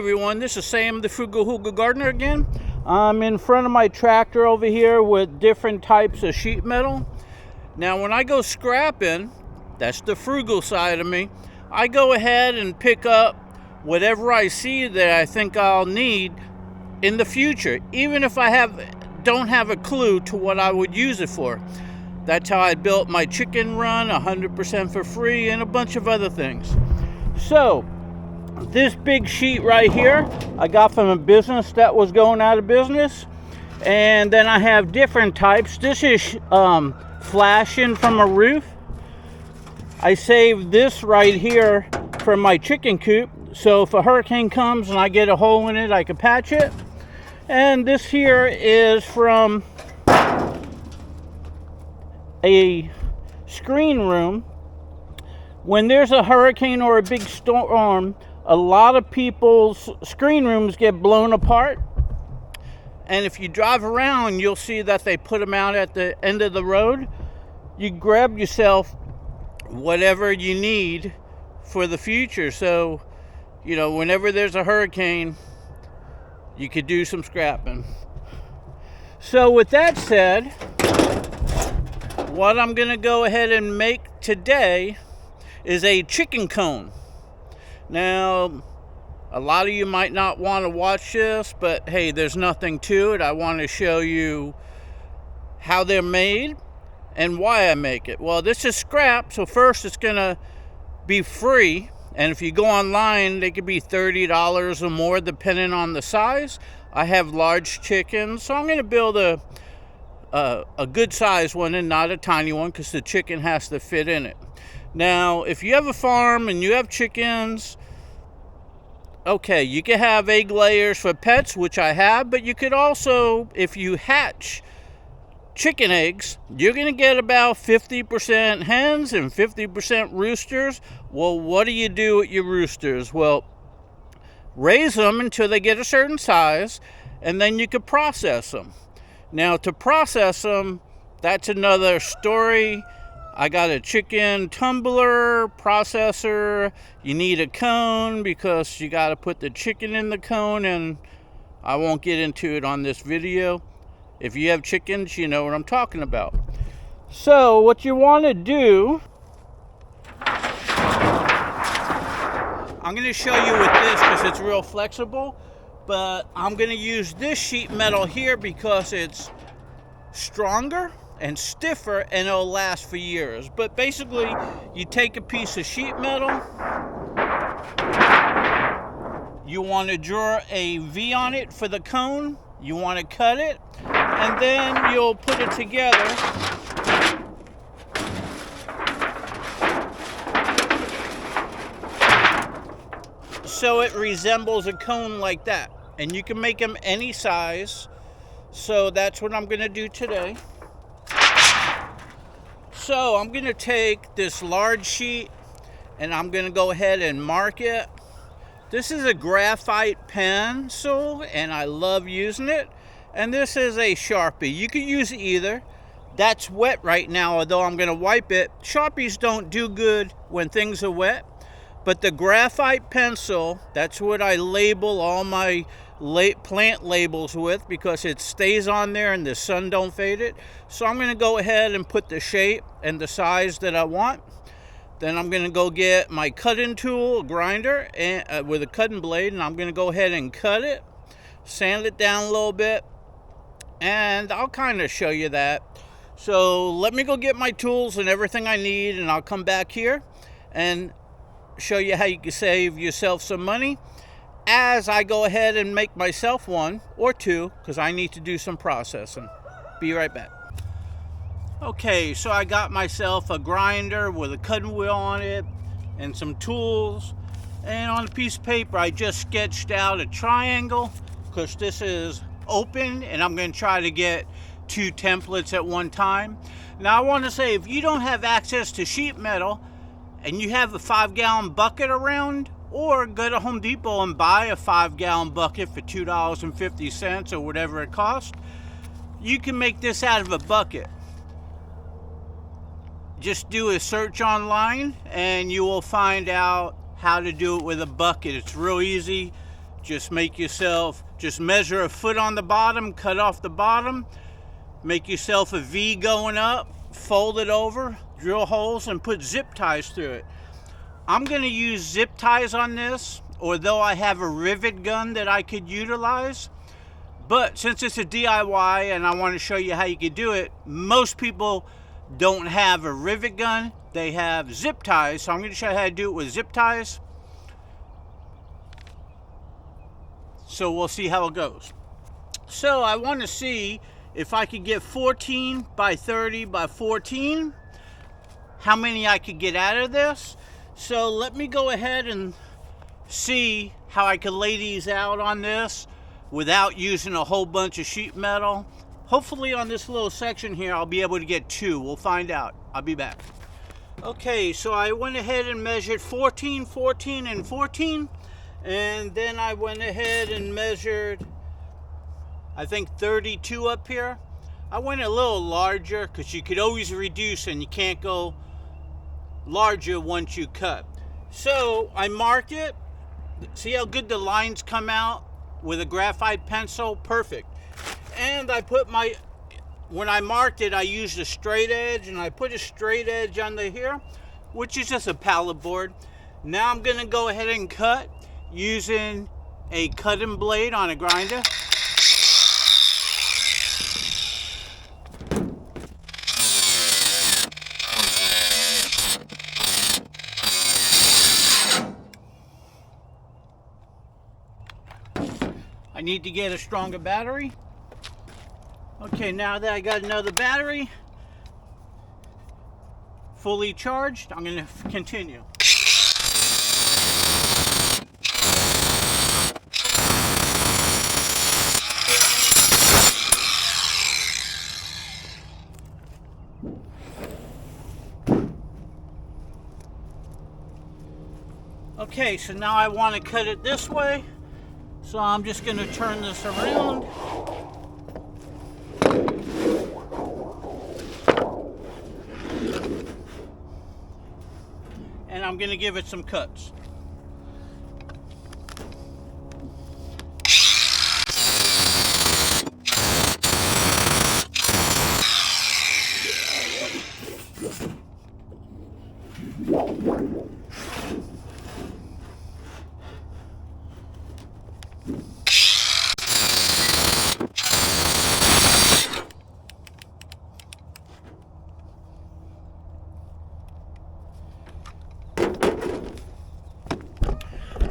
everyone, this is Sam the Frugal Hooga Gardener again. I'm in front of my tractor over here with different types of sheet metal. Now when I go scrapping, that's the frugal side of me, I go ahead and pick up whatever I see that I think I'll need in the future, even if I don't have a clue to what I would use it for. That's how I built my chicken run 100% for free and a bunch of other things. So this big sheet right here I got from a business that was going out of business, and then I have different types. This is flashing from a roof. I saved this right here from my chicken coop, so if a hurricane comes and I get a hole in it, I can patch it. And this here is from a screen room. When there's a hurricane or a big storm, a lot of people's screen rooms get blown apart, and if you drive around, you'll see that they put them out at the end of the road. You grab yourself whatever you need for the future, so you know, whenever there's a hurricane, you could do some scrapping. So with that said, what I'm gonna go ahead and make today is a chicken cone. Now, a lot of you might not want to watch this, but hey, there's nothing to it. I want to show you how they're made and why I make it. Well, this is scrap, so first it's gonna be free, and if you go online, they could be $30 or more depending on the size. I have large chickens, so I'm gonna build a good size one and not a tiny one, because the chicken has to fit in it. Now, if you have a farm and you have chickens, okay, you can have egg layers for pets, which I have, but you could also, if you hatch chicken eggs, you're going to get about 50% hens and 50% roosters. Well, what do you do with your roosters? Well, raise them until they get a certain size, and then you could process them. Now, to process them, that's another story. I got a chicken tumbler processor. You need a cone because you got to put the chicken in the cone, and I won't get into it on this video. If you have chickens, you know what I'm talking about. So what you want to do, I'm going to show you with this because it's real flexible, but I'm going to use this sheet metal here because it's stronger and stiffer, and it'll last for years. But basically, you take a piece of sheet metal, you want to draw a V on it for the cone, you want to cut it, and then you'll put it together. So it resembles a cone like that, and you can make them any size. So that's what I'm going to do today. So I'm going to take this large sheet and I'm going to go ahead and mark it. This is a graphite pencil and I love using it. And this is a Sharpie. You can use either. That's wet right now, although I'm going to wipe it. Sharpies don't do good when things are wet. But the graphite pencil, that's what I label all my plant labels with, because it stays on there and the sun don't fade it. So I'm going to go ahead and put the shape and the size that I want. Then I'm going to go get my cutting tool, a grinder, and with a cutting blade, and I'm going to go ahead and cut it, sand it down a little bit, and I'll kind of show you that. So let me go get my tools and everything I need, and I'll come back here and show you how you can save yourself some money as I go ahead and make myself one or two, because I need to do some processing. Be right back. Okay, so I got myself a grinder with a cutting wheel on it and some tools, and on a piece of paper I just sketched out a triangle because this is open and I'm going to try to get 2 templates at one time. Now I want to say, if you don't have access to sheet metal and you have a 5-gallon bucket around, or go to Home Depot and buy a 5-gallon bucket for $2.50 or whatever it costs, you can make this out of a bucket. Just do a search online and you will find out how to do it with a bucket. It's real easy. Just just measure a foot on the bottom, cut off the bottom, make yourself a V going up, fold it over, drill holes, and put zip ties through it. I'm going to use zip ties on this, although I have a rivet gun that I could utilize. But since it's a DIY and I want to show you how you could do it, most people don't have a rivet gun, they have zip ties. So I'm going to show you how to do it with zip ties. So we'll see how it goes. So I want to see if I could get 14 by 30 by 14, how many I could get out of this. So let me go ahead and see how I could lay these out on this without using a whole bunch of sheet metal. Hopefully on this little section here I'll be able to get 2. We'll find out. I'll be back. Okay, so I went ahead and measured 14, 14, and 14. And then I went ahead and measured, I think 32 up here. I went a little larger because you could always reduce and you can't go larger once you cut. So I marked it. See how good the lines come out with a graphite pencil? Perfect. And I put when I marked it, I used a straight edge, and I put a straight edge under here, which is just a pallet board. Now I'm going to go ahead and cut using a cutting blade on a grinder. I need to get a stronger battery. Okay, now that I got another battery fully charged, I'm going to continue. Okay, so now I want to cut it this way. So I'm just going to turn this around. And I'm going to give it some cuts.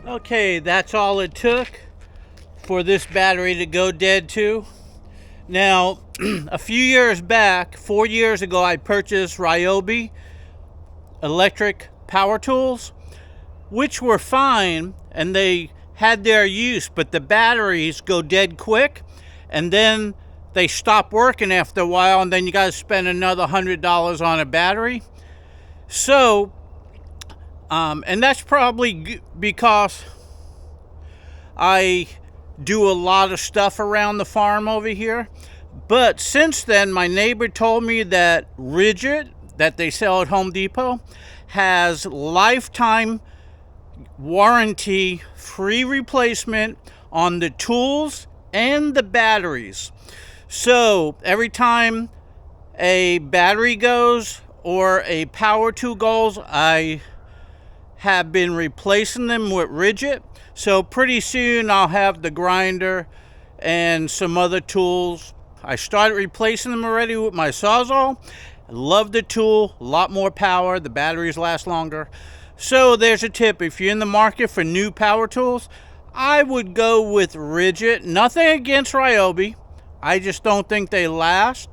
Okay, that's all it took for this battery to go dead too. Now, a few years back, 4 years ago, I purchased Ryobi electric power tools, which were fine and they had their use, but the batteries go dead quick and then they stop working after a while, and then you got to spend another $100 on a battery. So and that's probably because I do a lot of stuff around the farm over here. But since then, my neighbor told me that Rigid, that they sell at Home Depot, has lifetime warranty, free replacement on the tools and the batteries. So every time a battery goes or a power tool goes, I have been replacing them with Rigid. So pretty soon I'll have the grinder and some other tools. I started replacing them already with my Sawzall. I love the tool, a lot more power, the batteries last longer. So there's a tip: if you're in the market for new power tools, I would go with Rigid. Nothing against Ryobi, I just don't think they last.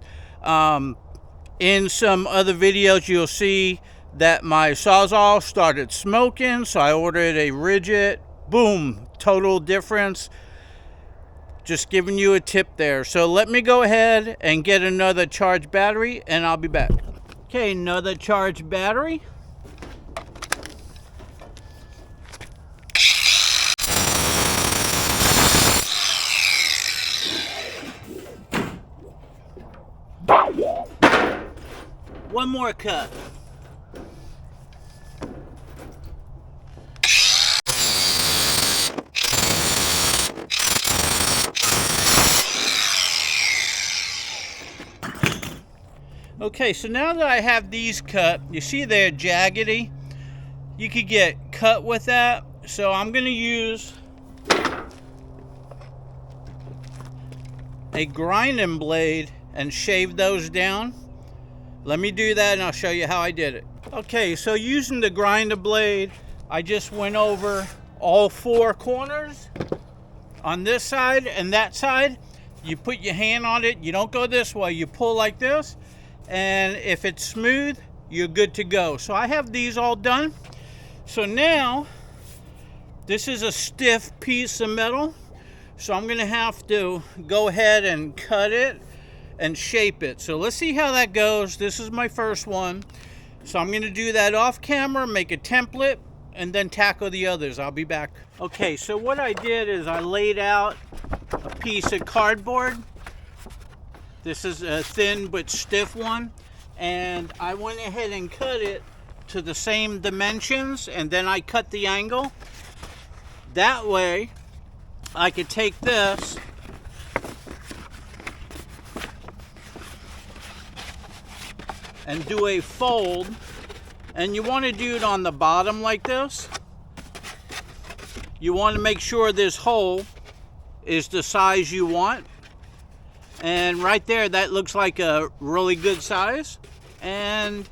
In some other videos you'll see that my Sawzall started smoking, so I ordered a Rigid. Boom, total difference. Just giving you a tip there. So let me go ahead and get another charged battery and I'll be back. Okay, another charged battery. One more cut. Okay, so now that I have these cut, you see they're jaggedy. You could get cut with that. So I'm going to use a grinding blade and shave those down. Let me do that and I'll show you how I did it. Okay, so using the grinder blade, I just went over all four corners on this side and that side. You put your hand on it, you don't go this way, you pull like this, and if it's smooth, you're good to go. So I have these all done. So now, this is a stiff piece of metal, so I'm gonna have to go ahead and cut it and shape it. So let's see how that goes. This is my first one. So I'm gonna do that off camera, make a template, and then tackle the others. I'll be back. Okay, so what I did is I laid out a piece of cardboard. This is a thin but stiff one. And I went ahead and cut it to the same dimensions, and then I cut the angle. That way, I could take this and do a fold, and you want to do it on the bottom like this. You want to make sure this hole is the size you want, and right there that looks like a really good size. And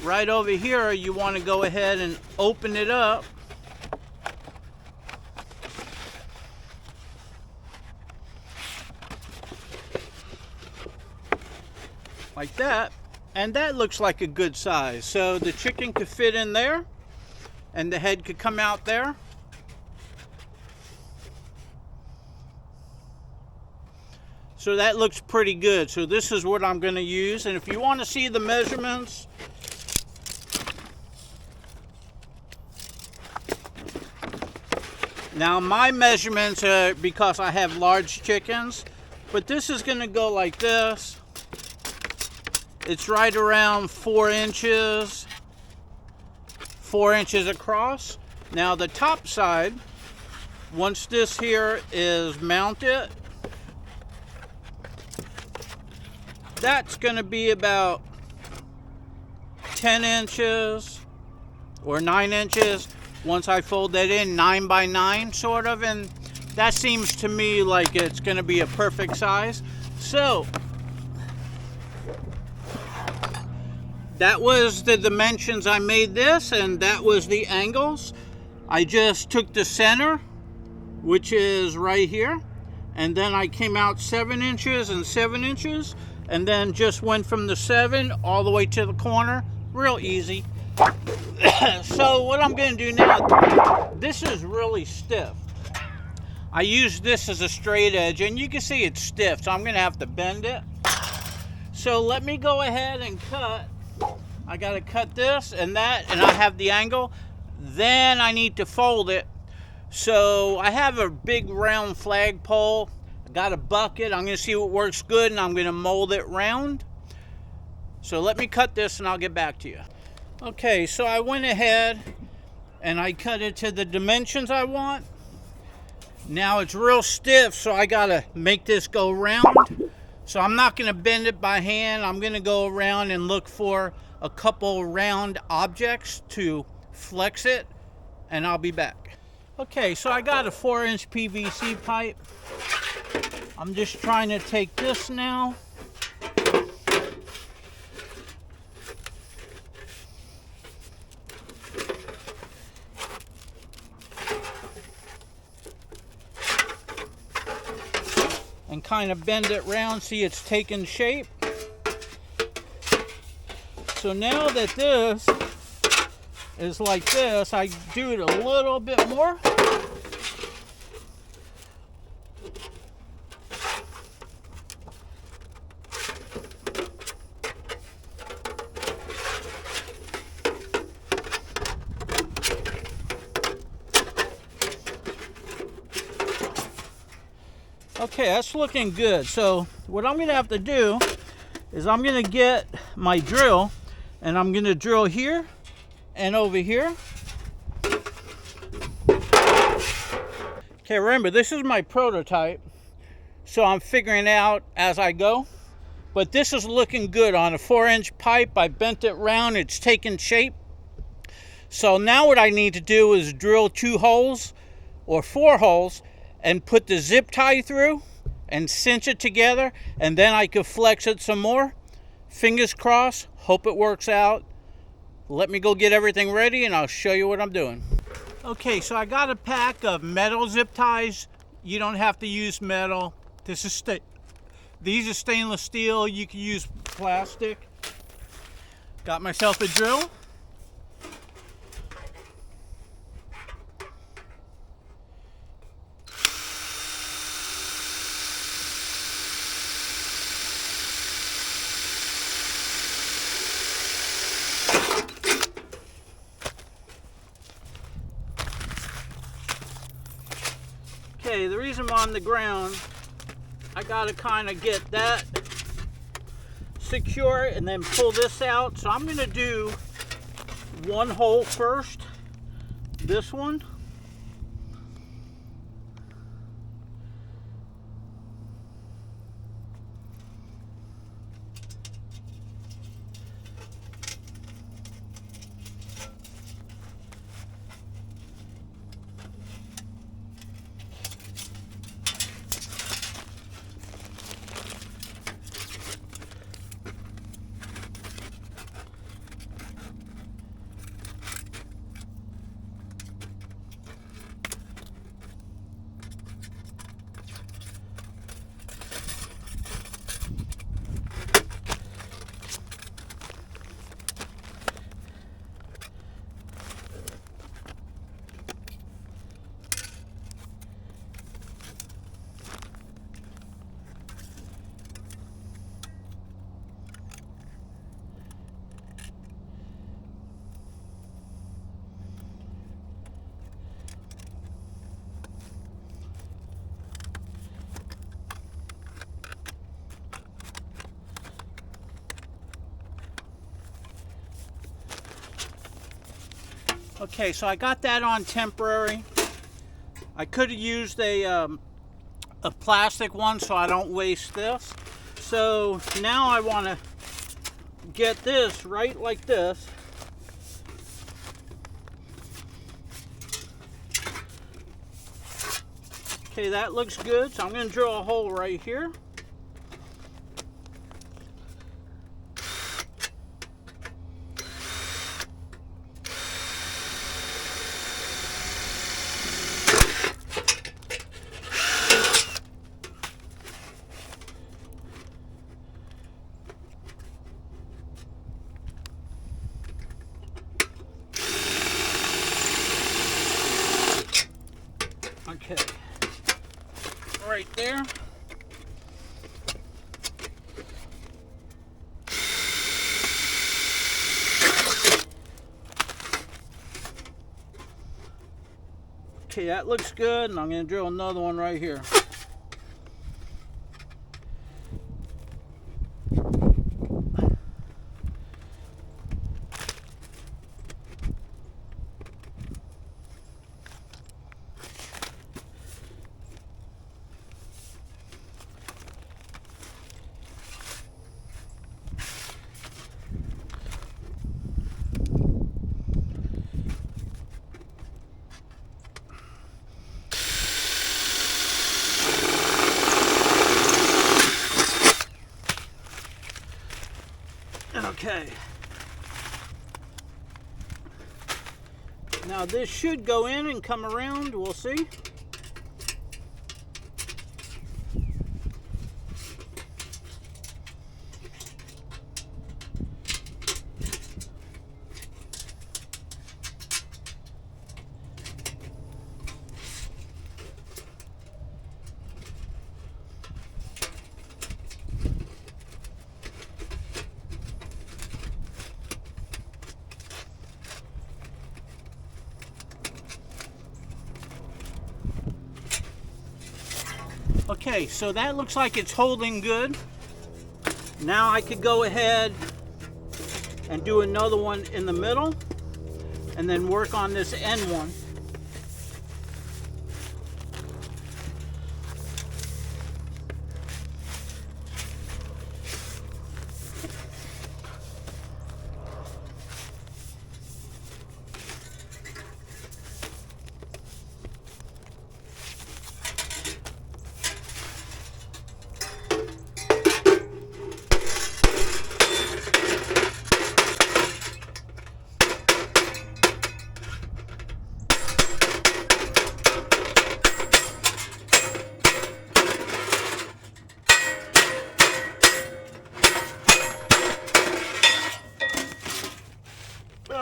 right over here you want to go ahead and open it up like that, and that looks like a good size. So the chicken could fit in there and the head could come out there. So that looks pretty good. So this is what I'm going to use. And if you want to see the measurements, now my measurements are because I have large chickens, but this is going to go like this. It's right around 4 inches, 4 inches across. Now the top side, once this here is mounted, that's going to be about 10 inches or 9 inches. Once I fold that in, 9 by 9 sort of, and that seems to me like it's going to be a perfect size. So that was the dimensions I made this, and that was the angles. I just took the center, which is right here, and then I came out 7 inches and 7 inches, and then just went from the 7 all the way to the corner. Real easy. So what I'm going to do now, this is really stiff. I use this as a straight edge, and you can see it's stiff, so I'm going to have to bend it. So let me go ahead and cut. I got to cut this and that, and I have the angle. Then I need to fold it. So I have a big round flagpole. I got a bucket. I'm going to see what works good, and I'm going to mold it round. So let me cut this and I'll get back to you. Okay, so I went ahead and I cut it to the dimensions I want. Now it's real stiff, so I got to make this go round. So I'm not going to bend it by hand. I'm going to go around and look for a couple round objects to flex it, and I'll be back. Okay, so I got a 4-inch PVC pipe. I'm just trying to take this now. And kind of bend it round, see it's taking shape. So now that this is like this, I do it a little bit more. Okay, that's looking good. So what I'm going to have to do is I'm going to get my drill, and I'm going to drill here and over here. Okay, remember, this is my prototype, so I'm figuring out as I go. but this is looking good on a 4-inch pipe. I bent it round, it's taking shape. So now what I need to do is drill 2 holes or 4 holes and put the zip tie through and cinch it together, and then I could flex it some more. Fingers crossed, hope it works out. Let me go get everything ready and I'll show you what I'm doing. Okay, so I got a pack of metal zip ties. You don't have to use metal. These are stainless steel. You can use plastic. Got myself a drill. Okay, the reason I'm on the ground, I gotta kind of get that secure and then pull this out. So I'm gonna do 1 hole first, this one. Okay, so I got that on temporary. I could have used a plastic one so I don't waste this. So now I want to get this right like this. Okay, that looks good. So I'm going to drill a hole right here. Okay, right there. Okay, that looks good, and I'm going to drill another one right here. Okay. Now this should go in and come around, we'll see. Okay, so that looks like it's holding good. Now I could go ahead and do another one in the middle and then work on this end one.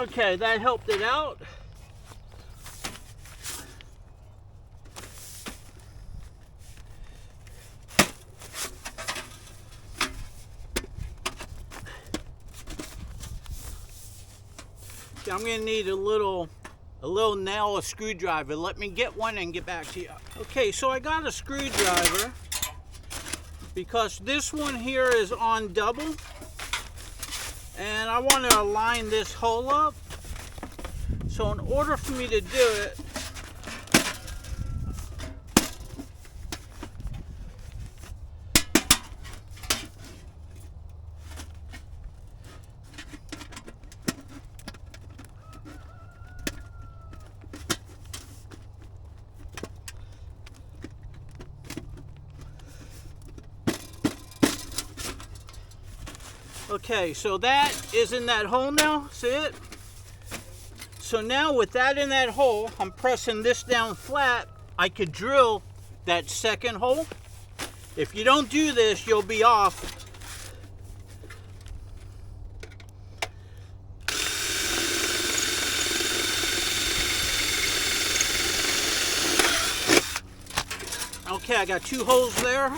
Okay, that helped it out. Okay, I'm gonna need a little nail, a screwdriver. Let me get one and get back to you. Okay, so I got a screwdriver because this one here is on double, and I want to align this hole up. So in order for me to do it, okay, so that is in that hole now, see it? So now with that in that hole, I'm pressing this down flat, I could drill that second hole. If you don't do this, you'll be off. Okay, I got 2 holes there.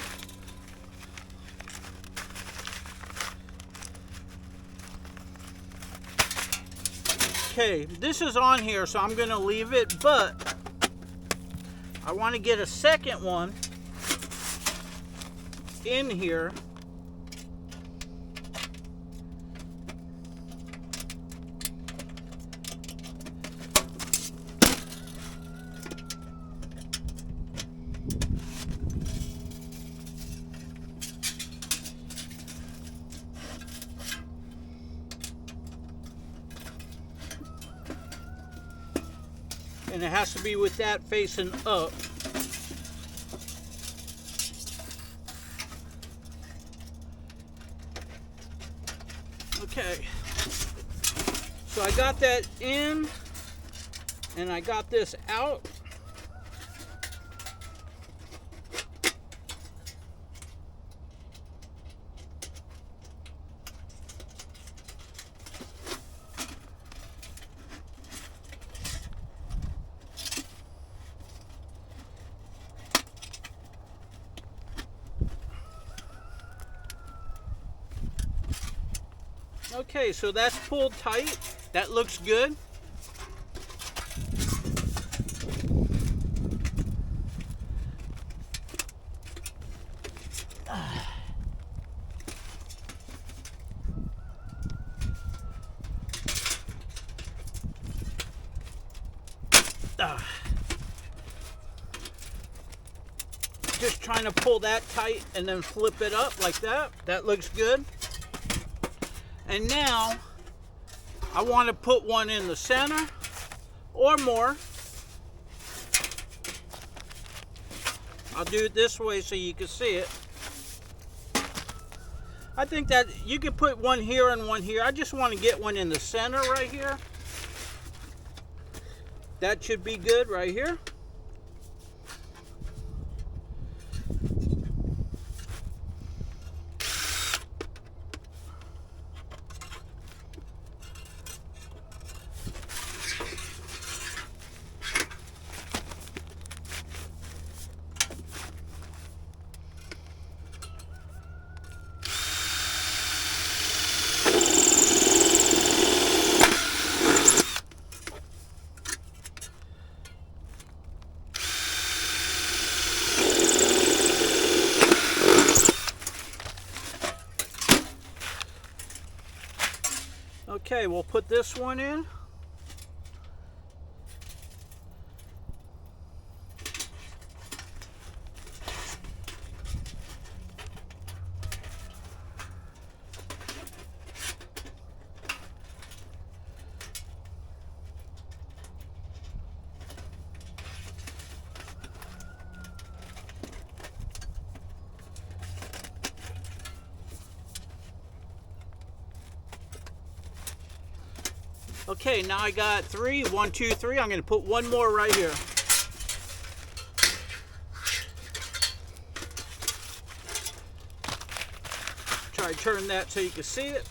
Okay, this is on here, so I'm gonna leave it, but I want to get a second one in here. And it has to be with that facing up. Okay, so I got that in and I got this out. Okay, so that's pulled tight. That looks good. Just trying to pull that tight and then flip it up like that. That looks good. And now I want to put one in the center or more. I'll do it this way so you can see it. I think that you can put one here and one here. I just want to get one in the center right here. That should be good right here. Okay, we'll put this one in. Okay, now I got 3. 1, 2, 3. I'm going to put one more right here. Try to turn that so you can see it.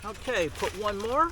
Okay, put one more.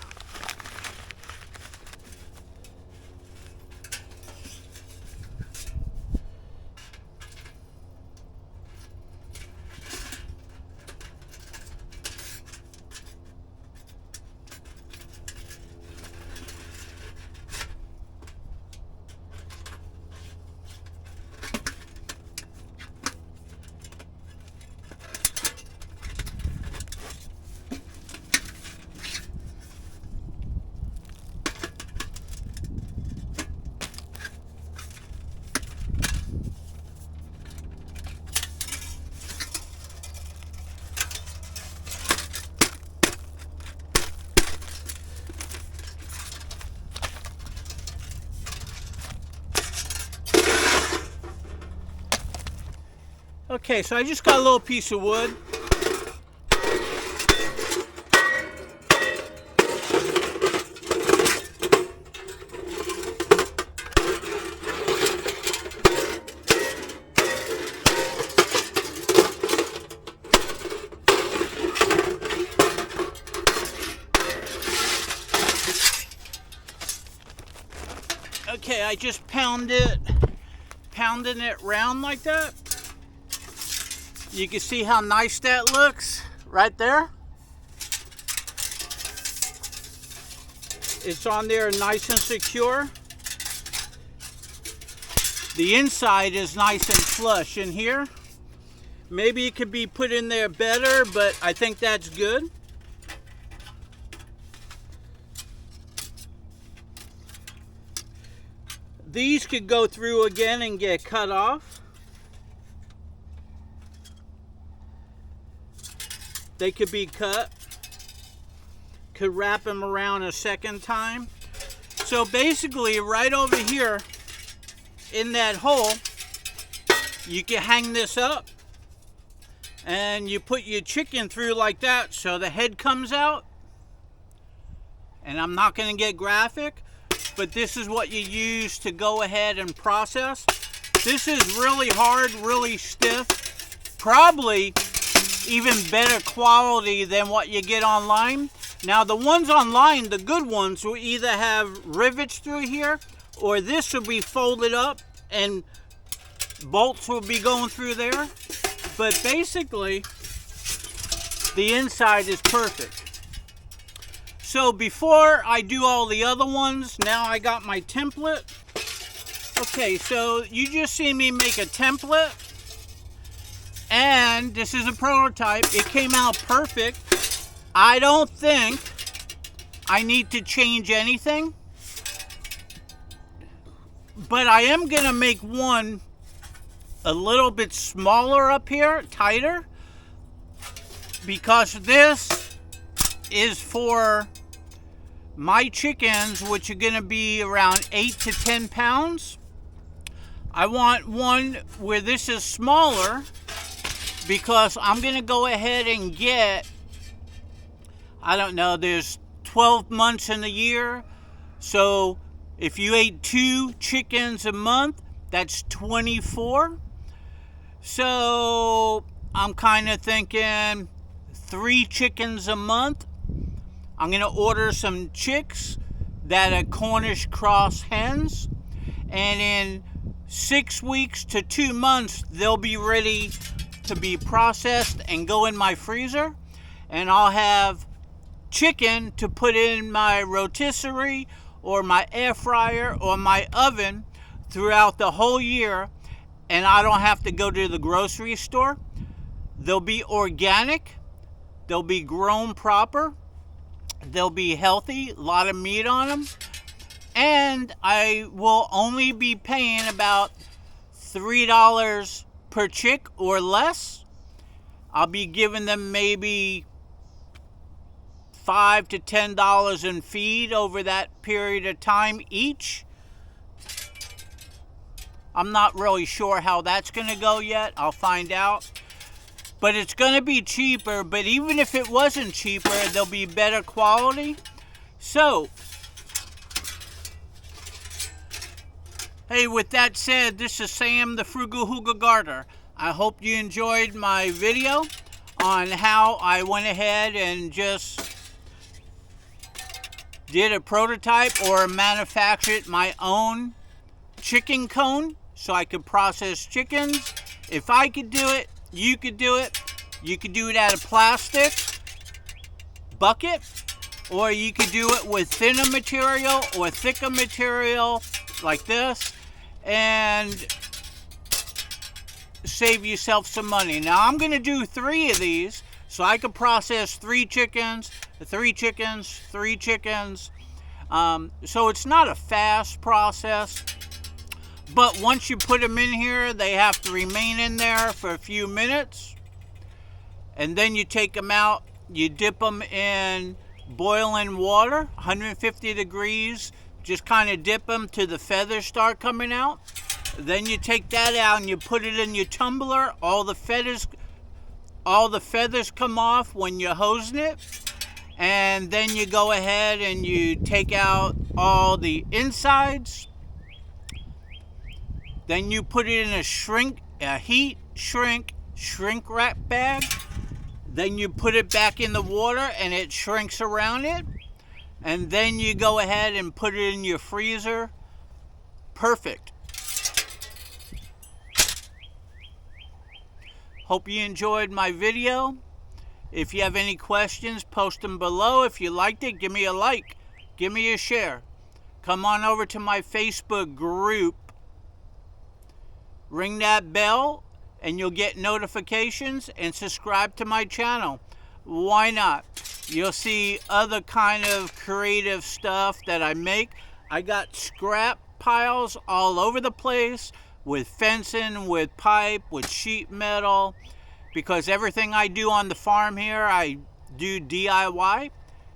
Okay, so I just got a little piece of wood. Okay, I just pounding it round like that. You can see how nice that looks right there. It's on there nice and secure. The inside is nice and flush in here. Maybe it could be put in there better, but I think that's good. These could go through again and get cut off. They could be cut. Could wrap them around a second time. So basically right over here in that hole, you can hang this up and you put your chicken through like that so the head comes out. And I'm not going to get graphic, but this is what you use to go ahead and process. This is really hard, really stiff, probably even better quality than what you get online. Now the ones online, the good ones, will either have rivets through here, or this will be folded up and bolts will be going through there. But basically, the inside is perfect. So before I do all the other ones, now I got my template. Okay, so you just seen me make a template. And this is a prototype. It came out perfect. I don't think I need to change anything. But I am going to make one a little bit smaller up here, tighter. Because this is for my chickens, which are going to be around 8 to 10 pounds. I want one where this is smaller, because I'm going to go ahead and get, I don't know, there's 12 months in the year. So if you ate 2 chickens a month, that's 24. So I'm kind of thinking 3 chickens a month. I'm going to order some chicks that are Cornish cross hens. And in 6 weeks to 2 months, they'll be ready to be processed and go in my freezer, and I'll have chicken to put in my rotisserie or my air fryer or my oven throughout the whole year, and I don't have to go to the grocery store. They'll be organic, they'll be grown proper, they'll be healthy, a lot of meat on them, and I will only be paying about $3 per chick or less. I'll be giving them maybe $5 to $10 in feed over that period of time each. I'm not really sure how that's going to go yet. I'll find out. But it's going to be cheaper. But even if it wasn't cheaper, they'll be better quality. So, hey, with that said, this is Sam the Frugal Hooga Gardener. I hope you enjoyed my video on how I went ahead and just did a prototype or manufactured my own chicken cone so I could process chickens. If I could do it, you could do it. You could do it out of plastic bucket, or you could do it with thinner material or thicker material like this and save yourself some money. Now I'm going to do 3 of these so I can process 3 chickens, 3 chickens, 3 chickens. So it's not a fast process, but once you put them in here, they have to remain in there for a few minutes, and then you take them out. You dip them in boiling water, 150 degrees, just kind of dip them till the feathers start coming out. Then you take that out and you put it in your tumbler. All the feathers come off when you're hosing it. And then you go ahead and you take out all the insides. Then you put it in a heat shrink wrap bag. Then you put it back in the water and it shrinks around it. And then you go ahead and put it in your freezer. Perfect. Hope you enjoyed my video. If you have any questions, post them below. If you liked it, give me a like. Give me a share. Come on over to my Facebook group. Ring that bell and you'll get notifications, and subscribe to my channel. Why not? You'll see other kind of creative stuff that I make. I got scrap piles all over the place with fencing, with pipe, with sheet metal, because everything I do on the farm here, I do DIY,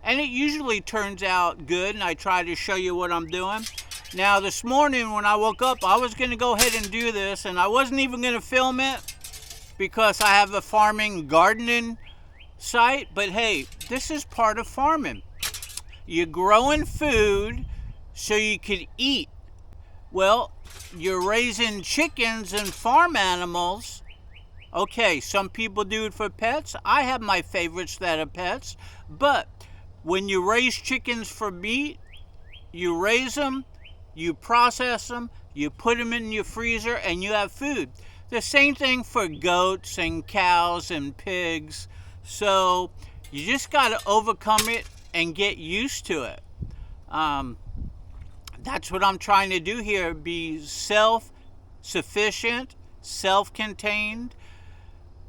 and it usually turns out good, and I try to show you what I'm doing. Now this morning when I woke up, I was going to go ahead and do this, and I wasn't even going to film it because I have a farming gardening site, but hey, this is part of farming. You're growing food so you could eat. Well, you're raising chickens and farm animals. Okay, some people do it for pets. I have my favorites that are pets, but when you raise chickens for meat, you raise them, you process them, you put them in your freezer, and you have food. The same thing for goats and cows and pigs. So you just got to overcome it and get used to it. That's what I'm trying to do here, be self-sufficient, self-contained.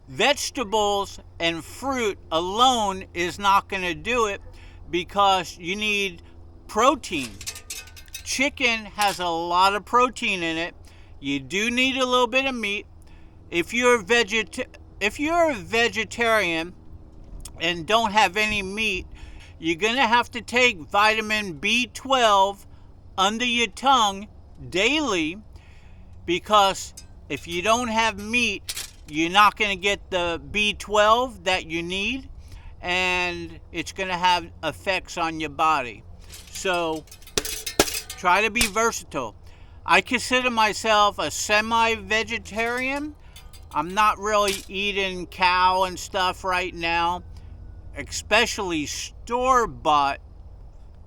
Vegetables and fruit alone is not going to do it because you need protein. Chicken has a lot of protein in it. You do need a little bit of meat. If you're a vegetarian and don't have any meat, you're going to have to take vitamin B12 under your tongue daily, because if you don't have meat, you're not going to get the B12 that you need, and it's going to have effects on your body. So try to be versatile. I consider myself a semi-vegetarian. I'm not really eating cow and stuff right now, especially store-bought.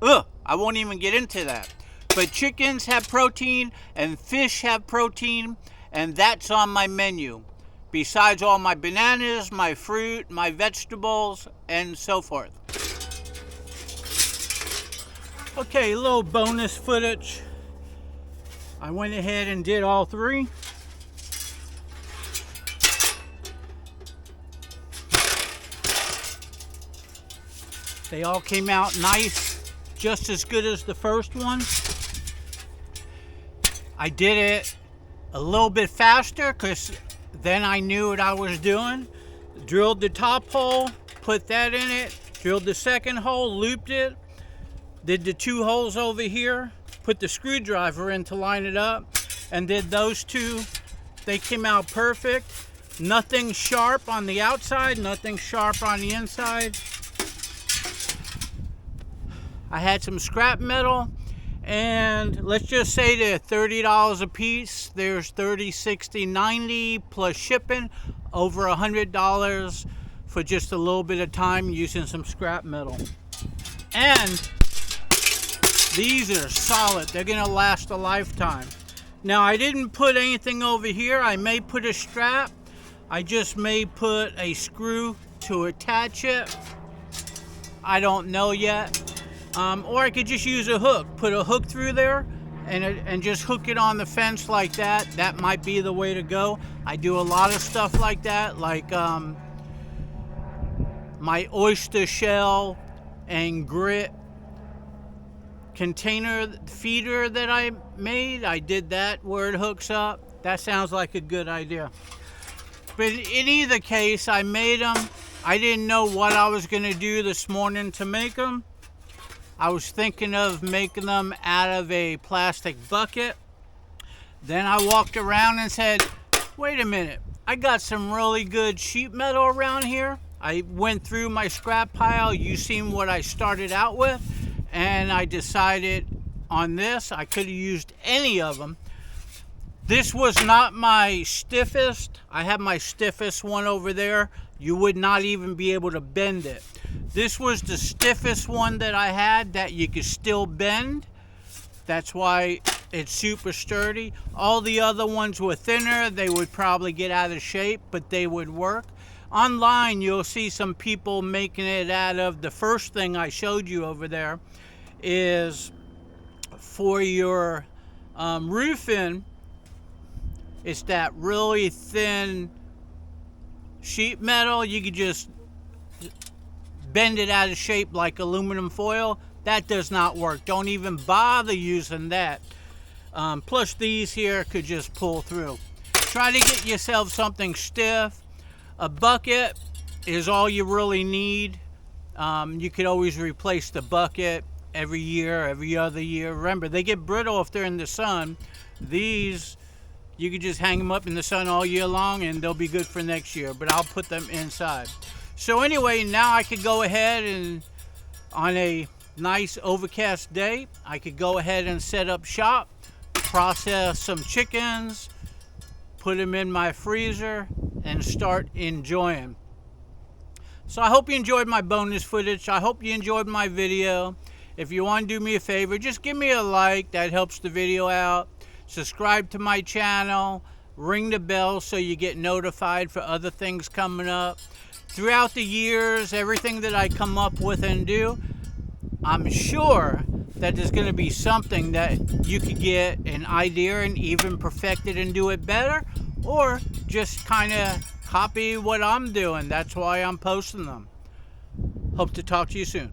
I won't even get into that. But chickens have protein and fish have protein, and that's on my menu. Besides all my bananas, my fruit, my vegetables, and so forth. Okay, a little bonus footage. I went ahead and did all 3. They all came out nice, just as good as the first one. I did it a little bit faster because then I knew what I was doing. Drilled the top hole, put that in it, drilled the second hole, looped it, did the 2 holes over here, put the screwdriver in to line it up, and did those 2. They came out perfect. Nothing sharp on the outside, nothing sharp on the inside. I had some scrap metal, and let's just say they're $30 a piece. There's 30, 60, 90 plus shipping, over $100 for just a little bit of time using some scrap metal. And These are solid. They're gonna last a lifetime. Now, I didn't put anything over here. I may put a strap. I just may put a screw to attach it. I don't know yet. Or I could just use a hook. Put a hook through there and just hook it on the fence like that. That might be the way to go. I do a lot of stuff like that, like my oyster shell and grit container feeder that I made. I did that where it hooks up. That sounds like a good idea. But in either case, I made them. I didn't know what I was going to do this morning to make them. I was thinking of making them out of a plastic bucket. Then I walked around and said, wait a minute, I got some really good sheet metal around here. I went through my scrap pile. You seen what I started out with. And I decided on this. I could have used any of them. This was not my stiffest. I have my stiffest one over there. You would not even be able to bend it. This was the stiffest one that I had that you could still bend. That's why it's super sturdy. All the other ones were thinner. They would probably get out of shape, but they would work. Online, you'll see some people making it out of the first thing I showed you over there is for your roofing. It's that really thin sheet metal. You could just bend it out of shape like aluminum foil. That does not work. Don't even bother using that. Plus these here could just pull through. Try to get yourself something stiff. A bucket is all you really need. You could always replace the bucket every year, every other year. Remember, they get brittle if they're in the sun. These, you could just hang them up in the sun all year long and they'll be good for next year, but I'll put them inside. So anyway, now I could go ahead and on a nice overcast day, I could go ahead and set up shop, process some chickens, put them in my freezer, and start enjoying. So I hope you enjoyed my bonus footage. I hope you enjoyed my video. If you want to do me a favor, just give me a like. That helps the video out. Subscribe to my channel. Ring the bell so you get notified for other things coming up. Throughout the years, everything that I come up with and do, I'm sure that there's going to be something that you could get an idea and even perfect it and do it better, or just kind of copy what I'm doing. That's why I'm posting them. Hope to talk to you soon.